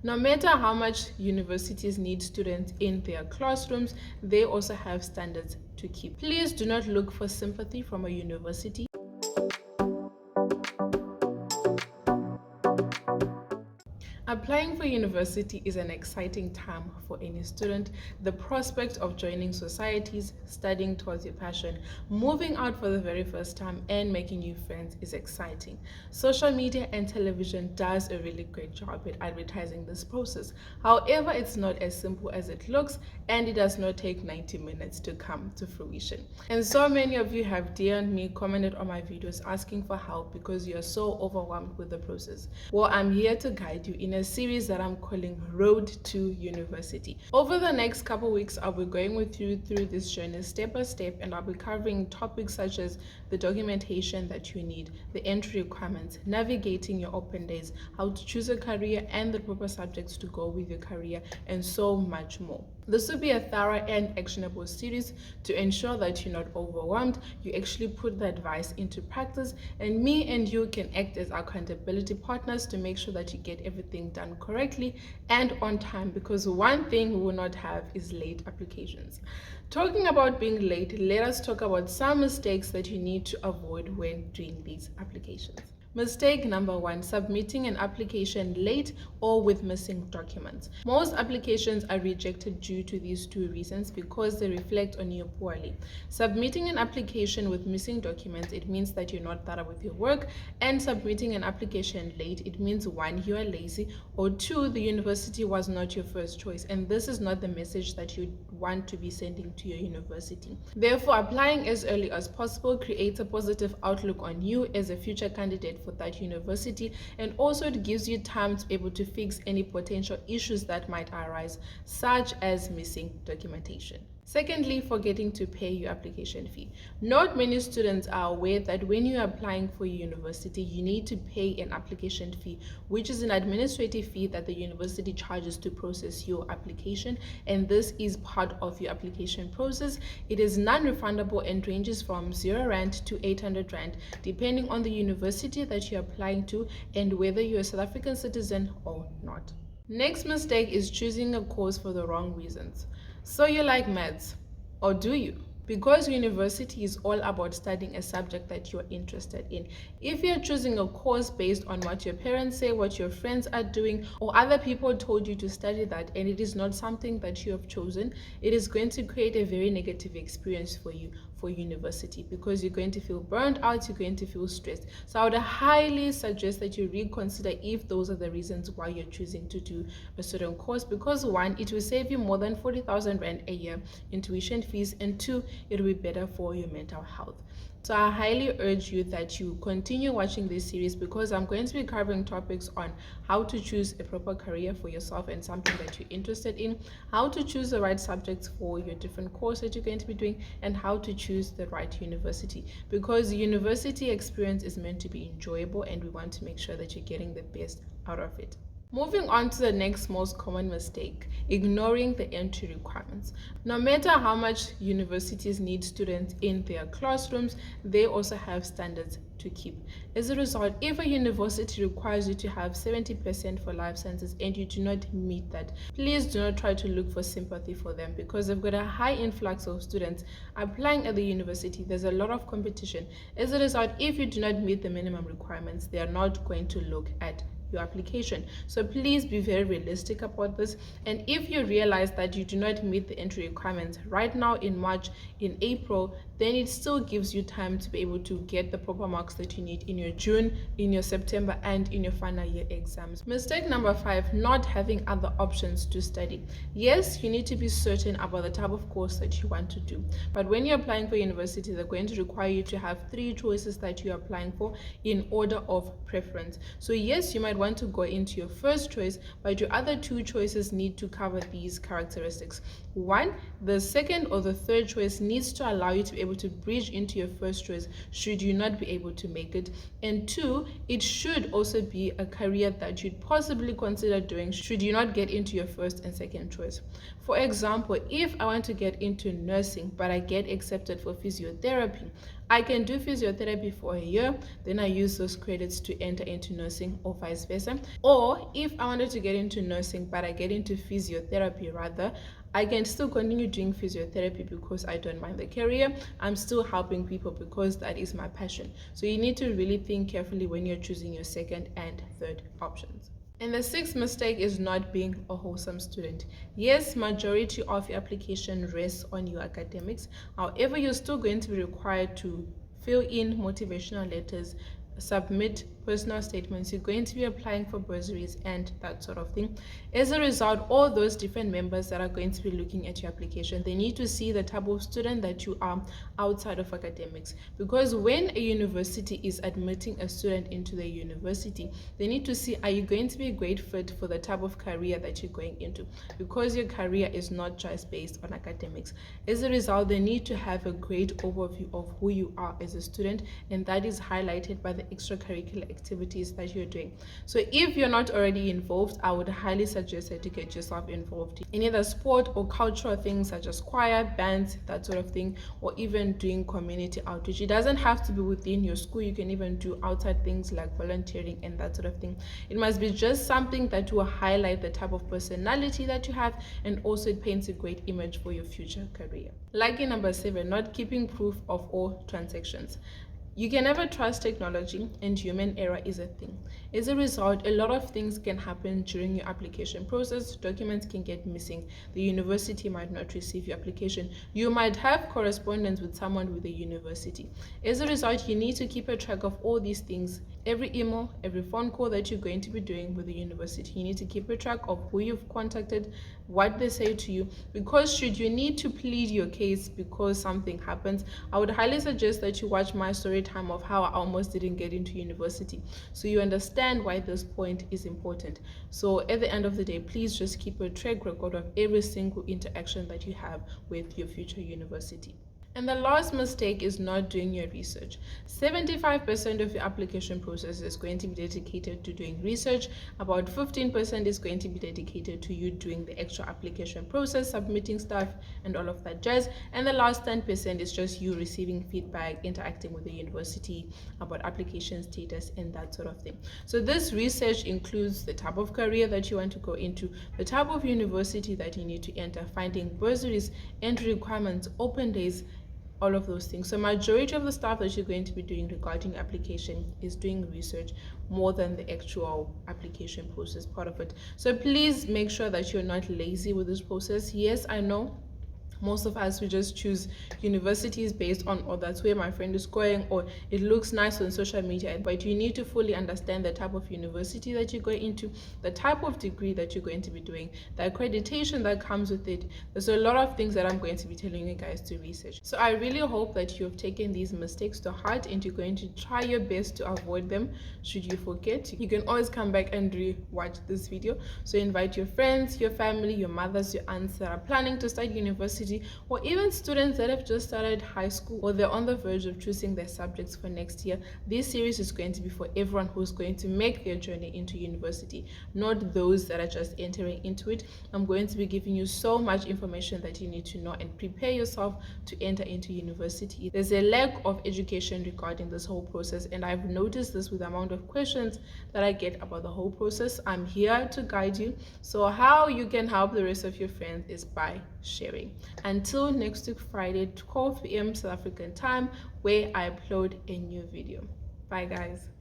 No matter how much universities need students in their classrooms, they also have standards to keep. Please do not look for sympathy from a university. Applying for university is an exciting time for any student. The prospect of joining societies, studying towards your passion, moving out for the very first time, and making new friends is exciting. Social media and television does a really great job at advertising this process. However, it's not as simple as it looks, and it does not take 90 minutes to come to fruition. And so many of you have DM'd me, commented on my videos asking for help because you are so overwhelmed with the process. Well, I'm here to guide you in a series that I'm calling Road to University. Over the next couple weeks, I'll be going with you through this journey step by step, and I'll be covering topics such as the documentation that you need, the entry requirements, navigating your open days, how to choose a career and the proper subjects to go with your career, and so much more. This will be a thorough and actionable series to ensure that you're not overwhelmed, you actually put the advice into practice, and me and you can act as accountability partners to make sure that you get everything done correctly and on time, because one thing we will not have is late applications. Talking about being late, let us talk about some mistakes that you need to avoid when doing these applications. Mistake number 1, submitting an application late or with missing documents. Most applications are rejected due to these two reasons because they reflect on you poorly. Submitting an application with missing documents, it means that you're not thorough with your work, and submitting an application late, it means 1, you are lazy, or 2, the university was not your first choice, and this is not the message that you want to be sending to your university. Therefore, applying as early as possible creates a positive outlook on you as a future candidate for that university, and also it gives you time to be able to fix any potential issues that might arise, such as missing documentation. Secondly, forgetting to pay your application fee. Not many students are aware that when you're applying for university, you need to pay an application fee, which is an administrative fee that the university charges to process your application, and this is part of your application process. It is non-refundable and ranges from 0 Rand to 800 Rand, depending on the university that you're applying to and whether you're a South African citizen or not. Next mistake is choosing a course for the wrong reasons. So you like maths, or do you? Because university is all about studying a subject that you're interested in. If you're choosing a course based on what your parents say, what your friends are doing, or other people told you to study that, and it is not something that you have chosen, it is going to create a very negative experience for you for university, because you're going to feel burned out, you're going to feel stressed. So I would highly suggest that you reconsider if those are the reasons why you're choosing to do a certain course, because 1, it will save you more than 40,000 Rand a year in tuition fees, and 2, it will be better for your mental health. So I highly urge you that you continue watching this series, because I'm going to be covering topics on how to choose a proper career for yourself and something that you're interested in, how to choose the right subjects for your different courses that you're going to be doing, and how to choose the right university, because the university experience is meant to be enjoyable, and we want to make sure that you're getting the best out of it. Moving on to the next most common mistake, ignoring the entry requirements. No matter how much universities need students in their classrooms, they also have standards to keep. As a result, if a university requires you to have 70% for life sciences and you do not meet that, please do not try to look for sympathy for them, because they've got a high influx of students applying at the university. There's a lot of competition. As a result, if you do not meet the minimum requirements, they are not going to look at your application. So please be very realistic about this, and if you realize that you do not meet the entry requirements right now in March, in April, then it still gives you time to be able to get the proper marks that you need in your June, in your September, and in your final year exams. Mistake number 5, not having other options to study. Yes, you need to be certain about the type of course that you want to do, but when you're applying for university, they're going to require you to have 3 choices that you're applying for in order of preference. So yes, you might want to go into your first choice, but your other 2 choices need to cover these characteristics. 1, the second or the third choice needs to allow you to be able to bridge into your first choice should you not be able to make it, and 2, it should also be a career that you'd possibly consider doing should you not get into your first and second choice. For example, if I want to get into nursing but I get accepted for physiotherapy, I can do physiotherapy for a year, then I use those credits to enter into nursing or vice versa. Or if I wanted to get into nursing but I get into physiotherapy rather, I can still continue doing physiotherapy because I don't mind the career. I'm still helping people because that is my passion. So you need to really think carefully when you're choosing your second and third options. And the sixth mistake is not being a wholesome student. Yes, majority of your application rests on your academics. However, you're still going to be required to fill in motivational letters, submit personal statements. You're going to be applying for bursaries and that sort of thing. As a result, all those different members that are going to be looking at your application, they need to see the type of student that you are outside of academics. Because when a university is admitting a student into the university, they need to see, are you going to be a great fit for the type of career that you're going into? Because your career is not just based on academics. As a result, they need to have a great overview of who you are as a student, and that is highlighted by the extracurricular activities that you're doing. So if you're not already involved, I would highly suggest that you get yourself involved in either sport or cultural things such as choir, bands, that sort of thing, or even doing community outreach. It doesn't have to be within your school. You can even do outside things like volunteering and that sort of thing. It must be just something that will highlight the type of personality that you have, and also it paints a great image for your future career. Lucky number 7, not keeping proof of all transactions. You can never trust technology, and human error is a thing. As a result, a lot of things can happen during your application process. Documents can get missing. The university might not receive your application. You might have correspondence with someone with the university. As a result, you need to keep a track of all these things. Every email, every phone call that you're going to be doing with the university, you need to keep a track of who you've contacted, what they say to you, because should you need to plead your case because something happens, I would highly suggest that you watch my story time of how I almost didn't get into university, so you understand why this point is important. So at the end of the day, please just keep a track record of every single interaction that you have with your future university. And the last mistake is not doing your research. 75% of your application process is going to be dedicated to doing research. About 15% is going to be dedicated to you doing the extra application process, submitting stuff, and all of that jazz. And the last 10% is just you receiving feedback, interacting with the university about application status, and that sort of thing. So this research includes the type of career that you want to go into, the type of university that you need to enter, finding bursaries, entry requirements, open days, all of those things. So majority of the stuff that you're going to be doing regarding application is doing research more than the actual application process part of it. So please make sure that you're not lazy with this process. Yes, I know most of us, we just choose universities based on, oh, that's where my friend is going, or it looks nice on social media. But you need to fully understand the type of university that you're going into, the type of degree that you're going to be doing, the accreditation that comes with it. There's a lot of things that I'm going to be telling you guys to research. So I really hope that you've taken these mistakes to heart and you're going to try your best to avoid them. Should you forget, you can always come back and re-watch this video. So invite your friends, your family, your mothers, your aunts that are planning to start university, or even students that have just started high school or they're on the verge of choosing their subjects for next year. This series is going to be for everyone who's going to make their journey into university, not those that are just entering into it. I'm going to be giving you so much information that you need to know and prepare yourself to enter into university. There's a lack of education regarding this whole process, and I've noticed this with the amount of questions that I get about the whole process. I'm here to guide you. So how you can help the rest of your friends is by sharing. Until next week Friday, 12 p.m. South African time, where I upload a new video. Bye guys.